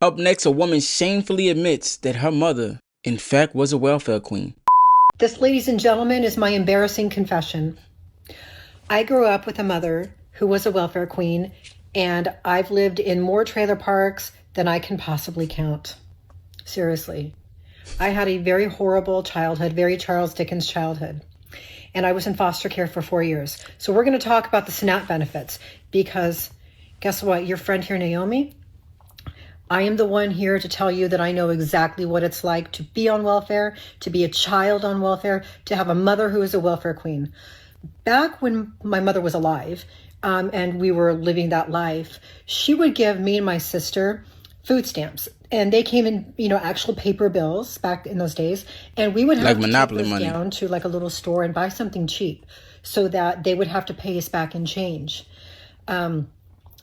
Up next, a woman shamefully admits that her mother, in fact, was a welfare queen. This, ladies and gentlemen, is my embarrassing confession. I grew up with a mother who was a welfare queen, and I've lived in more trailer parks than I can possibly count. Seriously. I had a very horrible childhood, very Charles Dickens childhood. And I was in foster care for 4 years. So we're going to talk about the SNAP benefits because guess what? Your friend here, Naomi, I am the one here to tell you that I know exactly what it's like to be on welfare, to be a child on welfare, to have a mother who is a welfare queen. Back when my mother was alive and we were living that life, she would give me and my sister food stamps. And they came in, actual paper bills back in those days. And we would have to Monopoly take those money down to like a little store and buy something cheap so that they would have to pay us back in change.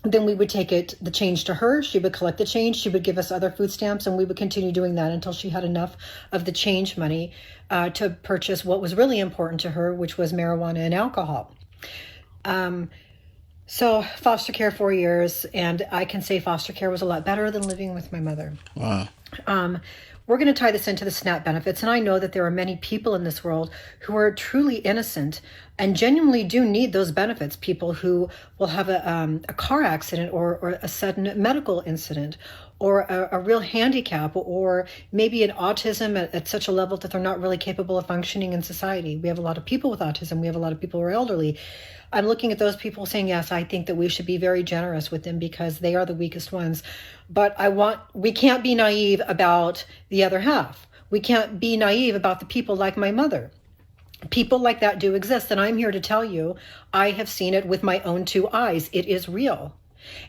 Then we would take the change to her. She would collect the change. She would give us other food stamps, and we would continue doing that until she had enough of the change money to purchase what was really important to her, which was marijuana and alcohol. So foster care 4 years, and I can say foster care was a lot better than living with my mother. Wow. We're going to tie this into the SNAP benefits, and I know that there are many people in this world who are truly innocent and genuinely do need those benefits. People who will have a car accident or a sudden medical incident or a real handicap or maybe an autism at such a level that they're not really capable of functioning in society. We have a lot of people with autism. We have a lot of people who are elderly. I'm looking at those people saying, yes, I think that we should be very generous with them because they are the weakest ones. But we can't be naive about the other half. We can't be naive about the people like my mother. People like that do exist. And I'm here to tell you, I have seen it with my own two eyes. It is real.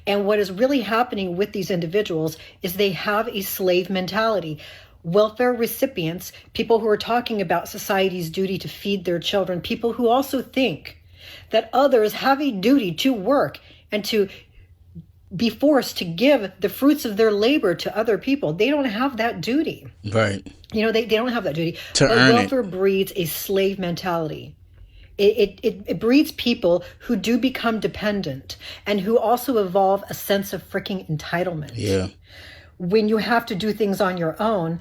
And what is really happening with these individuals is they have a slave mentality. Welfare recipients, people who are talking about society's duty to feed their children, people who also think that others have a duty to work and to be forced to give the fruits of their labor to other people. They don't have that duty. Right. They don't have that duty. To but earn welfare breeds a slave mentality. It breeds people who do become dependent and who also evolve a sense of freaking entitlement. Yeah. When you have to do things on your own,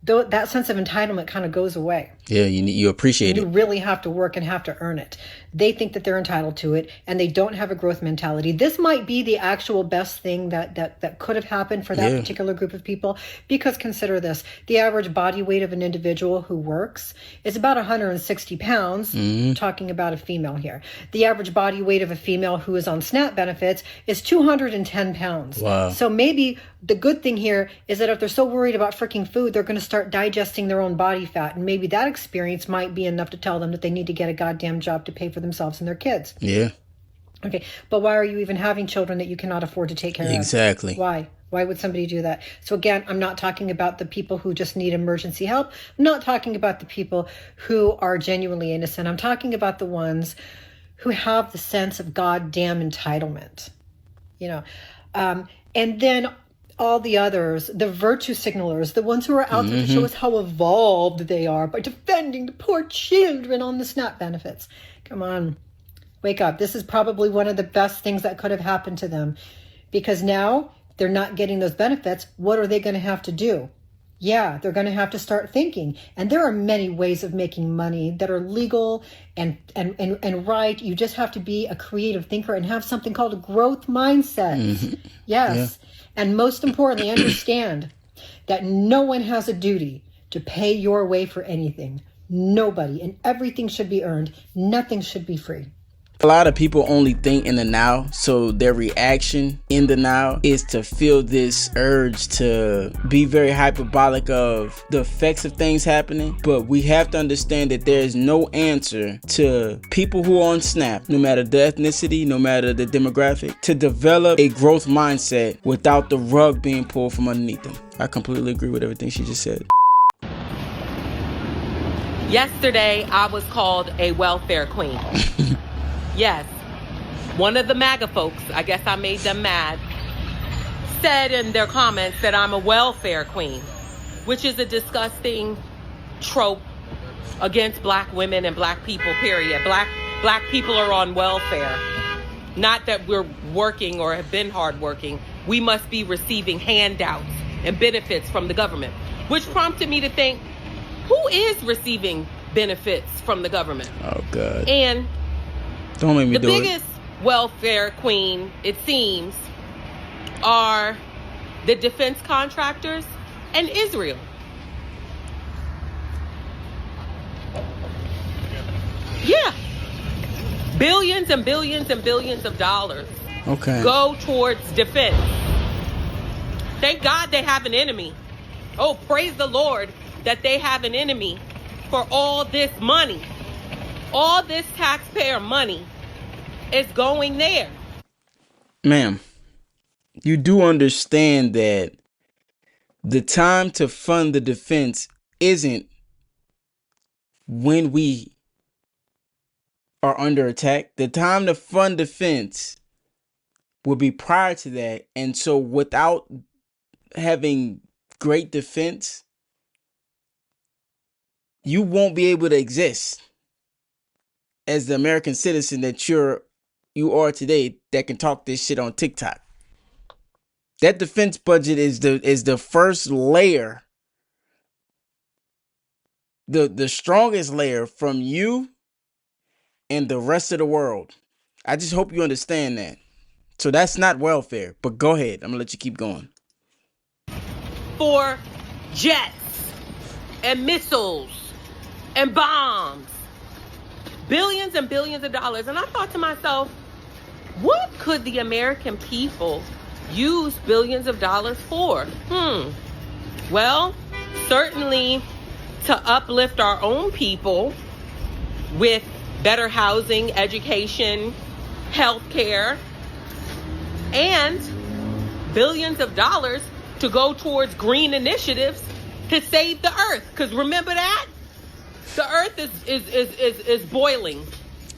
that sense of entitlement kind of goes away. Yeah, you appreciate it. You really have to work and have to earn it. They think that they're entitled to it, and they don't have a growth mentality. This might be the actual best thing that could have happened for that particular group of people, because consider this. The average body weight of an individual who works is about 160 pounds, talking about a female here. The average body weight of a female who is on SNAP benefits is 210 pounds. Wow. So maybe the good thing here is that if they're so worried about freaking food, they're going to start digesting their own body fat, and maybe that experience might be enough to tell them that they need to get a goddamn job to pay for themselves and their kids. Yeah. Okay, but why are you even having children that you cannot afford to take care of? Exactly. Why? Why would somebody do that? So again, I'm not talking about the people who just need emergency help. I'm not talking about the people who are genuinely innocent. I'm talking about the ones who have the sense of goddamn entitlement. And then all the others, the virtue signalers, the ones who are out there to show us how evolved they are by defending the poor children on the SNAP benefits. Come on, wake up. This is probably one of the best things that could have happened to them, because now they're not getting those benefits. What are they going to have to do? Yeah, they're going to have to start thinking. And there are many ways of making money that are legal and right. You just have to be a creative thinker and have something called a growth mindset. Yes. Yeah. And most importantly, understand that no one has a duty to pay your way for anything. Nobody. And everything should be earned. Nothing should be free. A lot of people only think in the now, so their reaction in the now is to feel this urge to be very hyperbolic of the effects of things happening. But we have to understand that there is no answer to people who are on SNAP, no matter the ethnicity, no matter the demographic, to develop a growth mindset without the rug being pulled from underneath them. I completely agree with everything she just said. Yesterday, I was called a welfare queen. Yes, one of the MAGA folks, I guess I made them mad, said in their comments that I'm a welfare queen, which is a disgusting trope against black women and black people, period. Black people are on welfare. Not that we're working or have been hardworking. We must be receiving handouts and benefits from the government, which prompted me to think, who is receiving benefits from the government? Oh, God. And don't make me do it. The biggest welfare queen, it seems, are the defense contractors and Israel. Yeah. Billions and billions and billions of dollars go towards defense. Thank God they have an enemy. Oh, praise the Lord that they have an enemy for all this money. All this taxpayer money is going there. Ma'am, you do understand that the time to fund the defense isn't when we are under attack. The time to fund defense will be prior to that. And so without having great defense, you won't be able to exist as the American citizen that you are today that can talk this shit on TikTok. That defense budget is the first layer, the strongest layer from you and the rest of the world. I just hope you understand that. So that's not welfare, but go ahead. I'm gonna let you keep going. For jets and missiles and bombs, billions and billions of dollars. And I thought to myself, what could the American people use billions of dollars for? Well, certainly to uplift our own people with better housing, education, healthcare, and billions of dollars to go towards green initiatives to save the earth. Because remember that? The earth is boiling.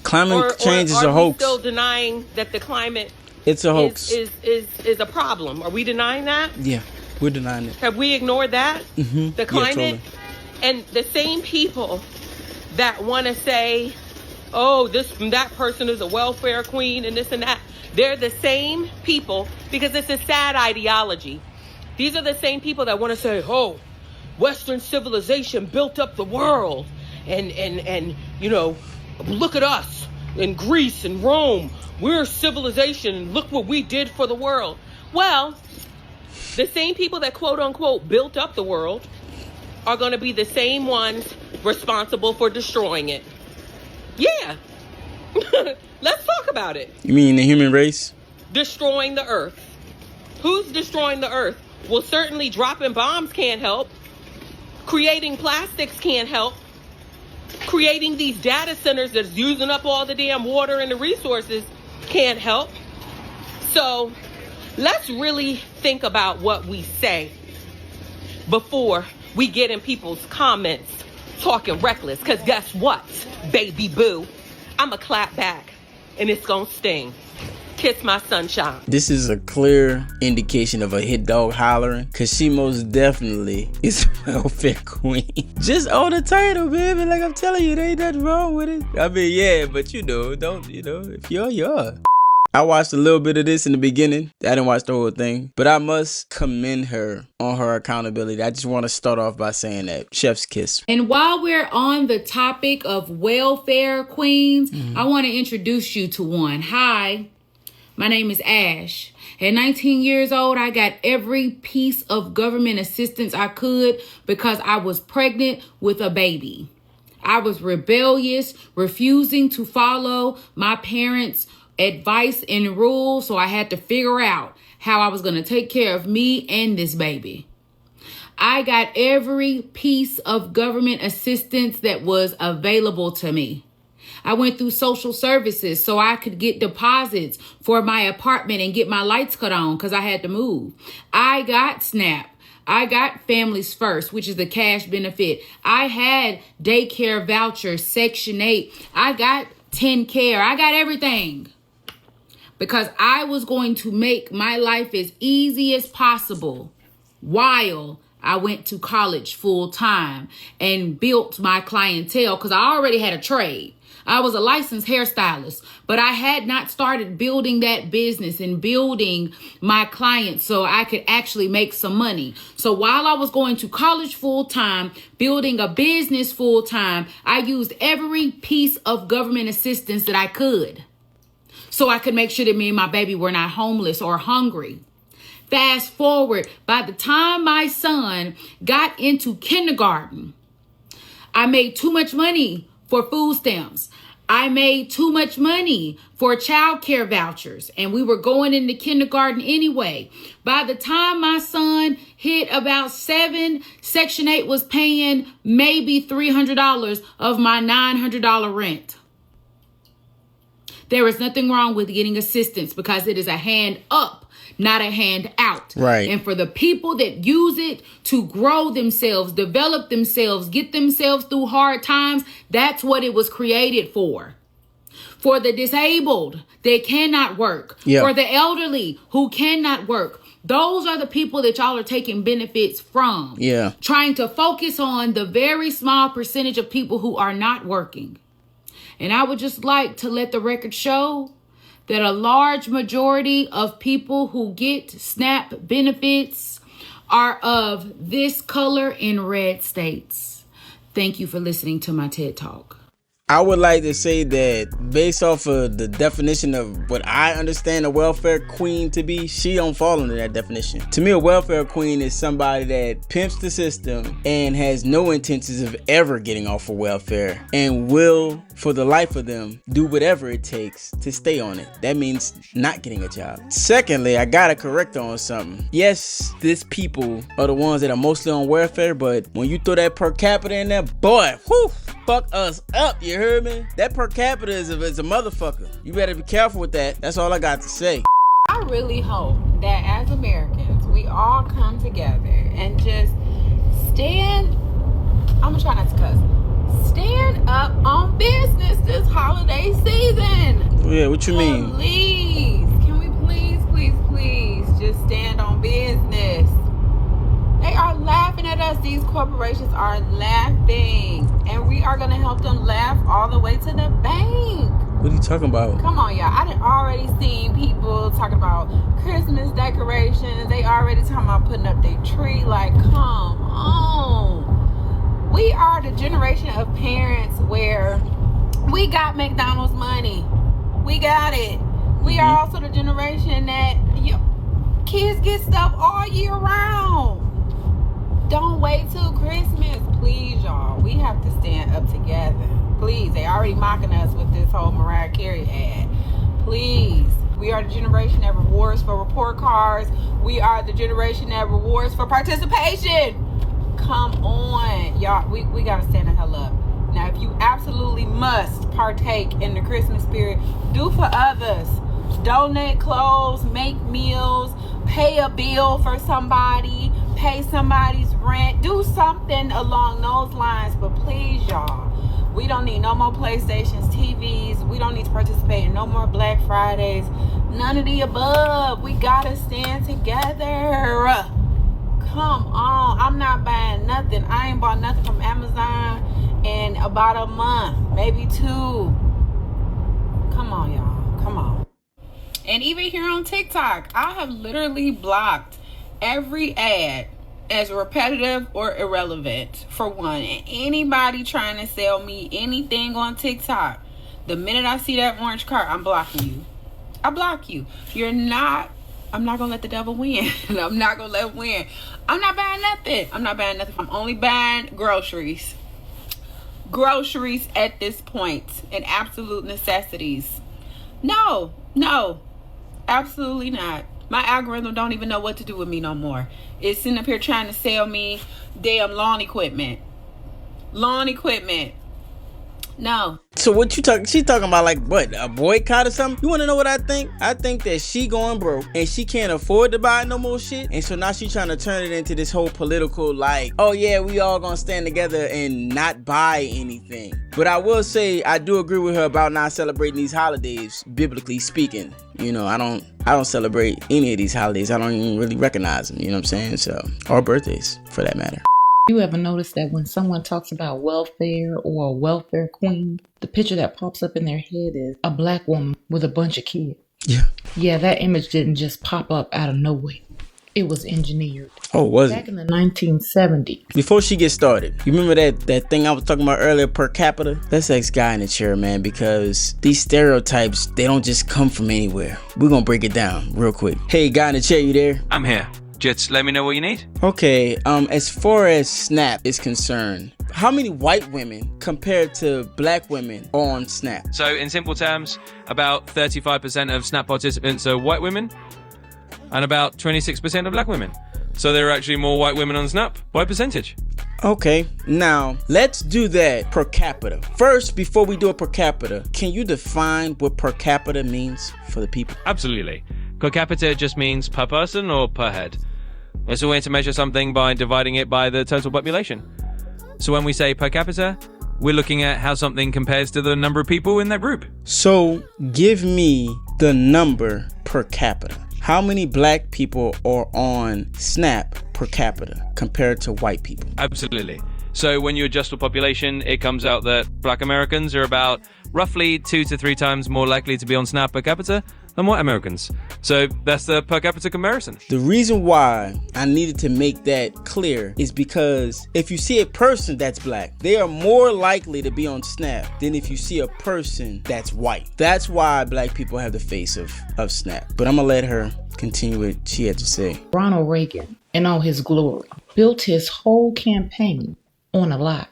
Climate change is a hoax. Are we still denying that the climate it's a hoax. Is a problem? Are we denying that? Yeah, we're denying it. Have we ignored that? Mm-hmm. The climate? Yeah, totally. And the same people that want to say, oh, that person is a welfare queen and this and that. They're the same people, because it's a sad ideology. These are the same people that want to say, oh, Western civilization built up the world. And you know, look at us in Greece and Rome. We're civilization and look what we did for the world. Well, the same people that quote unquote built up the world are going to be the same ones responsible for destroying it. Yeah. Let's talk about it. You mean the human race? Destroying the earth. Who's destroying the earth? Well, certainly dropping bombs can't help. Creating plastics can't help. Creating these data centers that's using up all the damn water and the resources can't help. So let's really think about what we say before we get in people's comments talking reckless. Because guess what, baby boo? I'ma clap back and it's gonna sting. Kiss my sunshine. This is a clear indication of a hit dog hollering, because she most definitely is a welfare queen. Just on the title, baby. Like I'm telling you, there ain't nothing wrong with it. I mean, yeah, but if you're. I watched a little bit of this in the beginning. I didn't watch the whole thing, but I must commend her on her accountability. I just want to start off by saying that. Chef's kiss. And while we're on the topic of welfare queens, I want to introduce you to one. Hi, my name is Ash. At 19 years old, I got every piece of government assistance I could because I was pregnant with a baby. I was rebellious, refusing to follow my parents' advice and rules, so I had to figure out how I was going to take care of me and this baby. I got every piece of government assistance that was available to me. I went through social services so I could get deposits for my apartment and get my lights cut on because I had to move. I got SNAP. I got Families First, which is the cash benefit. I had daycare vouchers, Section 8. I got 10 Care. I got everything. Because I was going to make my life as easy as possible while I went to college full time and built my clientele because I already had a trade. I was a licensed hairstylist, but I had not started building that business and building my clients so I could actually make some money. So while I was going to college full time, building a business full time, I used every piece of government assistance that I could so I could make sure that me and my baby were not homeless or hungry. Fast forward, by the time my son got into kindergarten, I made too much money for food stamps. I made too much money for child care vouchers, and we were going into kindergarten anyway. By the time my son hit about 7, Section 8 was paying maybe $300 of my $900 rent. There is nothing wrong with getting assistance because it is a hand up, not a hand out. Right. And for the people that use it to grow themselves, develop themselves, get themselves through hard times, that's what it was created for. For the disabled that cannot work, for the elderly who cannot work, those are the people that y'all are taking benefits from. Yeah. Trying to focus on the very small percentage of people who are not working. And I would just like to let the record show that a large majority of people who get SNAP benefits are of this color in red states. Thank you for listening to my TED Talk. I would like to say that based off of the definition of what I understand a welfare queen to be, she don't fall under that definition. To me, a welfare queen is somebody that pimps the system and has no intentions of ever getting off of welfare and will, for the life of them, do whatever it takes to stay on it. That means not getting a job. Secondly, I gotta correct her on something. Yes, these people are the ones that are mostly on welfare, but when you throw that per capita in there, boy, whew, fuck us up, you heard me? That per capita is a motherfucker. You better be careful with that. That's all I got to say. I really hope that as Americans, we all come together and just stand, I'm gonna try not to cuss, stand up on business this holiday season. Yeah, what you mean? Please, can we please just stand on business? They are laughing at us. These corporations are laughing. And we are going to help them laugh all the way to the bank. What are you talking about? Come on, y'all. I done already seen people talking about Christmas decorations. They already talking about putting up their tree. Like, come on. We are the generation of parents where we got McDonald's money. We got it. We are also the generation that kids get stuff all year round. Don't wait till Christmas, please, y'all. We have to stand up together. Please, they already mocking us with this whole Mariah Carey ad. Please, we are the generation that rewards for report cards. We are the generation that rewards for participation. Come on, y'all. We gotta stand the hell up. Now, if you absolutely must partake in the Christmas spirit, do for others. Donate clothes, make meals, pay a bill for somebody, pay somebody's rent, do something along those lines. But please, y'all, we don't need no more PlayStations, TVs. We don't need to participate in no more Black Fridays. None of the above. We gotta stand together. Come on. I'm not buying nothing. I ain't bought nothing from Amazon in about a month, maybe 2. Come on, y'all. Come on. And even here on TikTok, I have literally blocked every ad as repetitive or irrelevant, for one. And anybody trying to sell me anything on TikTok, the minute I see that orange card, I'm blocking you. I block you. I'm not gonna let the devil win. I'm not gonna let him win. I'm not buying nothing. I'm only buying groceries at this point, and absolute necessities. No, absolutely not. My algorithm don't even know what to do with me no more. It's sitting up here trying to sell me damn lawn equipment. No. So what you talking? She talking about like what, a boycott or something? You want to know what I think? I think that she going broke and she can't afford to buy no more shit, and so now she trying to turn it into this whole political like, oh yeah, we all gonna stand together and not buy anything. But I will say I do agree with her about not celebrating these holidays, biblically speaking. You know, I don't celebrate any of these holidays. I don't even really recognize them. You know what I'm saying? So, or birthdays for that matter. You ever notice that when someone talks about welfare or a welfare queen, the picture that pops up in their head is a black woman with a bunch of kids? Yeah. Yeah, that image didn't just pop up out of nowhere. It was engineered. Oh, was Back it? in the 1970s. Before she gets started, you remember that thing I was talking about earlier, per capita? Let's ask guy in the chair, man, because these stereotypes, they don't just come from anywhere. We're gonna break it down real quick. Hey, guy in the chair, you there? I'm here. Just let me know what you need. Okay, as far as Snap is concerned, how many white women compared to black women are on Snap? So in simple terms, about 35% of Snap participants are white women and about 26% are black women. So there are actually more white women on Snap by percentage. Okay, now let's do that per capita. First, before we do it per capita, can you define what per capita means for the people? Absolutely. Per capita just means per person or per head. It's a way to measure something by dividing it by the total population. So when we say per capita, we're looking at how something compares to the number of people in that group. So give me the number per capita. How many black people are on Snap per capita compared to white people? Absolutely. So when you adjust for population, it comes out that black Americans are about roughly 2 to 3 times more likely to be on Snap per capita than white Americans. So that's the per capita comparison. The reason why I needed to make that clear is because if you see a person that's black, they are more likely to be on Snap than if you see a person that's white. That's why black people have the face of Snap. But I'm gonna let her continue what she had to say. Ronald Reagan, in all his glory, built his whole campaign on a lie.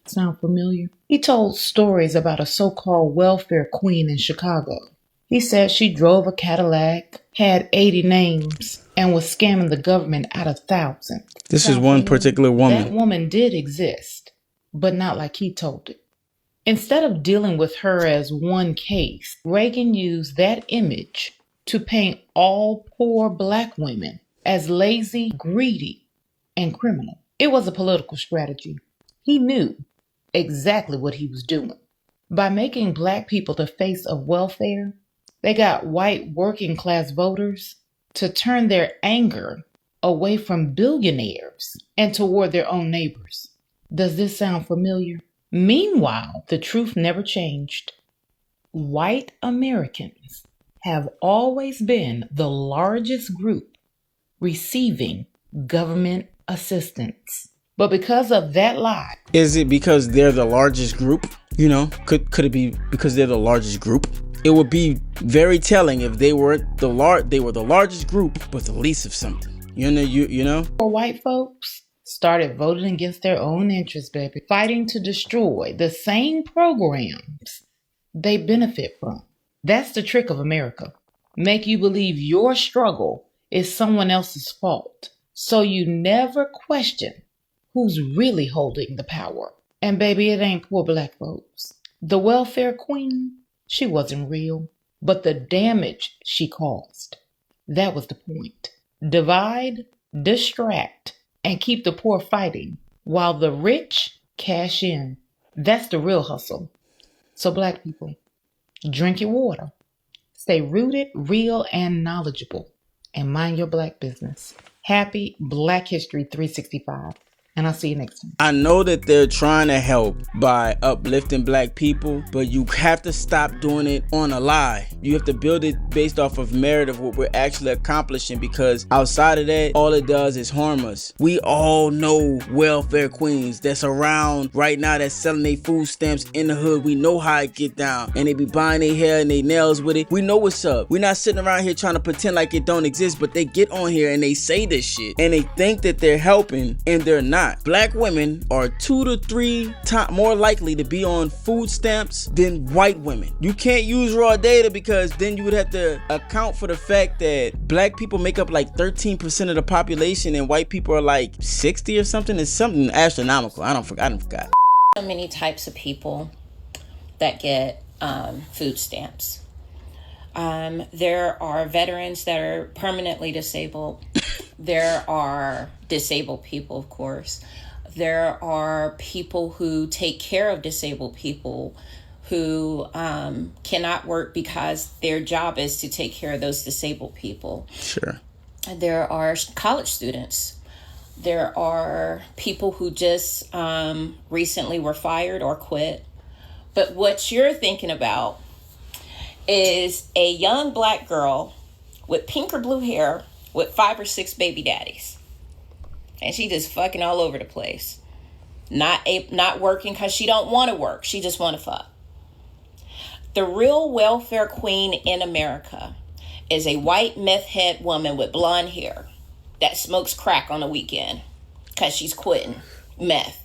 Sound familiar? He told stories about a so-called welfare queen in Chicago. He said she drove a Cadillac, had 80 names, and was scamming the government out of thousands. This is one particular woman. That woman did exist, but not like he told it. Instead of dealing with her as one case, Reagan used that image to paint all poor black women as lazy, greedy, and criminal. It was a political strategy. He knew exactly what he was doing. By making black people the face of welfare, they got white working class voters to turn their anger away from billionaires and toward their own neighbors. Does this sound familiar? Meanwhile, the truth never changed. White Americans have always been the largest group receiving government assistance. But because of that lie... Is it because they're the largest group? You know, could it be because they're the largest group? It would be very telling if they were the largest group but the least of something. You know? White folks started voting against their own interests, baby, fighting to destroy the same programs they benefit from. That's the trick of America. Make you believe your struggle is someone else's fault, so you never question who's really holding the power. And baby, it ain't poor black folks. The welfare queen, she wasn't real, but the damage she caused, that was the point. Divide, distract, and keep the poor fighting while the rich cash in. That's the real hustle. So black people, drink your water, stay rooted, real, and knowledgeable, and mind your black business. Happy Black History 365. And I'll see you next time. I know that they're trying to help by uplifting black people, but you have to stop doing it on a lie. You have to build it based off of merit of what we're actually accomplishing, because outside of that, all it does is harm us. We all know welfare queens that's around right now that's selling their food stamps in the hood. We know how it get down, and they be buying their hair and their nails with it. We know what's up. We're not sitting around here trying to pretend like it don't exist, but they get on here and they say this shit and they think that they're helping, and they're not. Black women are 2 to 3 times more likely to be on food stamps than white women. You can't use raw data because then you would have to account for the fact that black people make up like 13% of the population and white people are like 60 or something. It's something astronomical. I forgot. So many types of people. that get food stamps. There are veterans that are permanently disabled. There are disabled people, of course. There are people who take care of disabled people who cannot work because their job is to take care of those disabled people. Sure. There are college students. There are people who just recently were fired or quit. But what you're thinking about is a young black girl with pink or blue hair with 5 or 6 baby daddies. And she just fucking all over the place. Not working because she don't want to work. She just want to fuck. The real welfare queen in America is a white meth head woman with blonde hair that smokes crack on the weekend because she's quitting meth.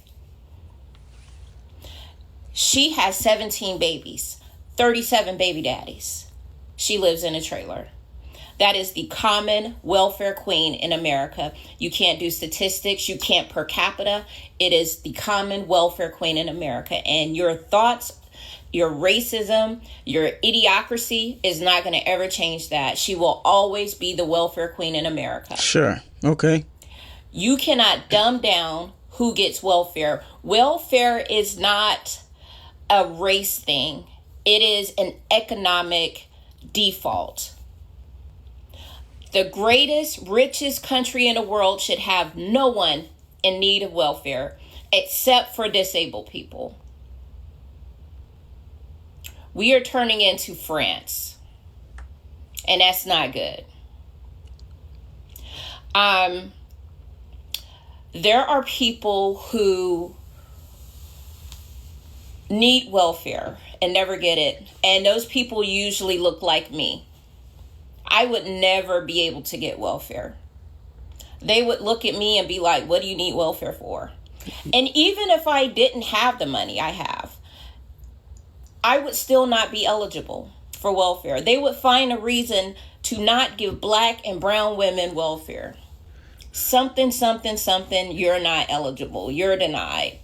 She has 17 babies, 37 baby daddies. She lives in a trailer. That is the common welfare queen in America. You can't do statistics. You can't per capita. It is the common welfare queen in America. And your thoughts, your racism, your idiocracy is not going to ever change that. She will always be the welfare queen in America. Sure. Okay. You cannot dumb down who gets welfare. Welfare is not a race thing. It is an economic default. The greatest, richest country in the world should have no one in need of welfare except for disabled people. We are turning into France, and that's not good. There are people who need welfare and never get it, and those people usually look like me. I would never be able to get welfare. They would look at me and be like, what do you need welfare for? And even if I didn't have the money I have, I would still not be eligible for welfare. They would find a reason to not give black and brown women welfare. Something, you're not eligible. You're denied.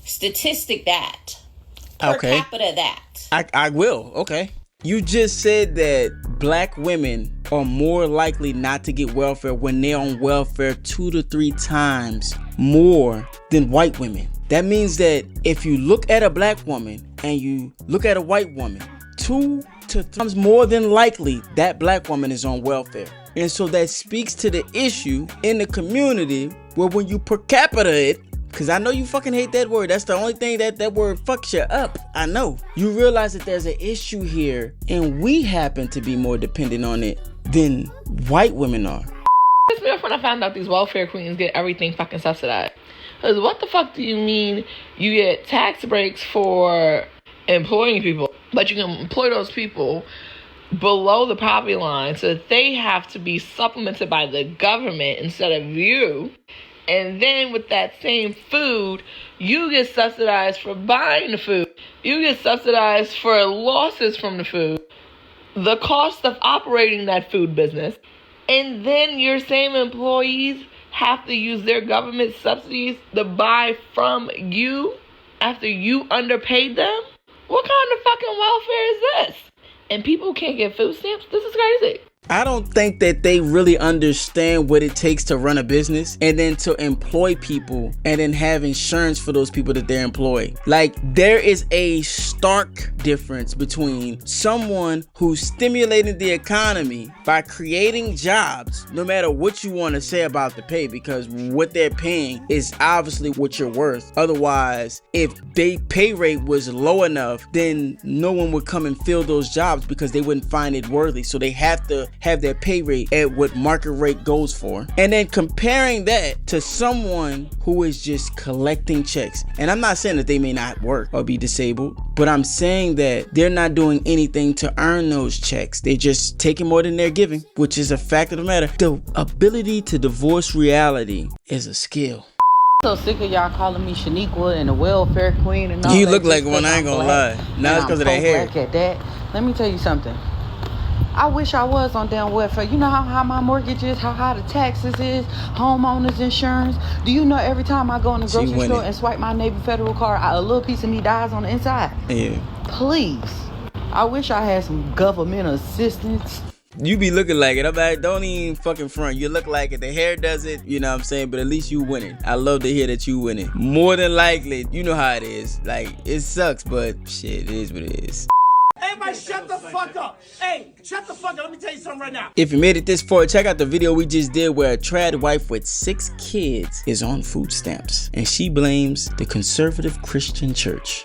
Statistic that. Per capita that. I will. Okay. You just said that black women are more likely not to get welfare when they're on welfare 2 to 3 times more than white women. That means that if you look at a black woman and you look at a white woman, 2 to 3 times more than likely that black woman is on welfare. And so that speaks to the issue in the community where when you per capita it, because I know you fucking hate that word. That's the only thing that word fucks you up. I know. You realize that there's an issue here and we happen to be more dependent on it than white women are. It's me when I found out these welfare queens get everything fucking subsidized. Because what the fuck do you mean you get tax breaks for employing people, but you can employ those people below the poverty line so that they have to be supplemented by the government instead of you? And then with that same food, you get subsidized for buying the food. You get subsidized for losses from the food, the cost of operating that food business. And then your same employees have to use their government subsidies to buy from you after you underpaid them? What kind of fucking welfare is this? And people can't get food stamps? This is crazy. I don't think that they really understand what it takes to run a business and then to employ people and then have insurance for those people that they're employing. Like, there is a stark difference between someone who's stimulating the economy by creating jobs, no matter what you want to say about the pay, because what they're paying is obviously what you're worth. Otherwise, if their pay rate was low enough, then no one would come and fill those jobs because they wouldn't find it worthy. So they have to have their pay rate at what market rate goes for. And then comparing that to someone who is just collecting checks. And I'm not saying that they may not work or be disabled, but I'm saying that they're not doing anything to earn those checks. They're just taking more than they're giving, which is a fact of the matter. The ability to divorce reality is a skill. So sick of y'all calling me Shaniqua and the welfare queen and all you that. look like one, I ain't gonna lie. Now it's because of that hair. At that. Let me tell you something. I wish I was on damn welfare. You know how high my mortgage is, how high the taxes is, homeowners insurance. Do you know every time I go in the grocery store and swipe my Navy Federal card, a little piece of me dies on the inside? Yeah. Please. I wish I had some government assistance. You be looking like it. I'm like, don't even fucking front. You look like it. The hair does it, you know what I'm saying? But at least you winning. I love to hear that you winning. More than likely, you know how it is. Like, it sucks, but shit, it is what it is. Everybody shut the fuck up. Hey, shut the fuck up. Let me tell you something right now. If you made it this far, check out the video we just did where a trad wife with 6 kids is on food stamps. And she blames the conservative Christian church.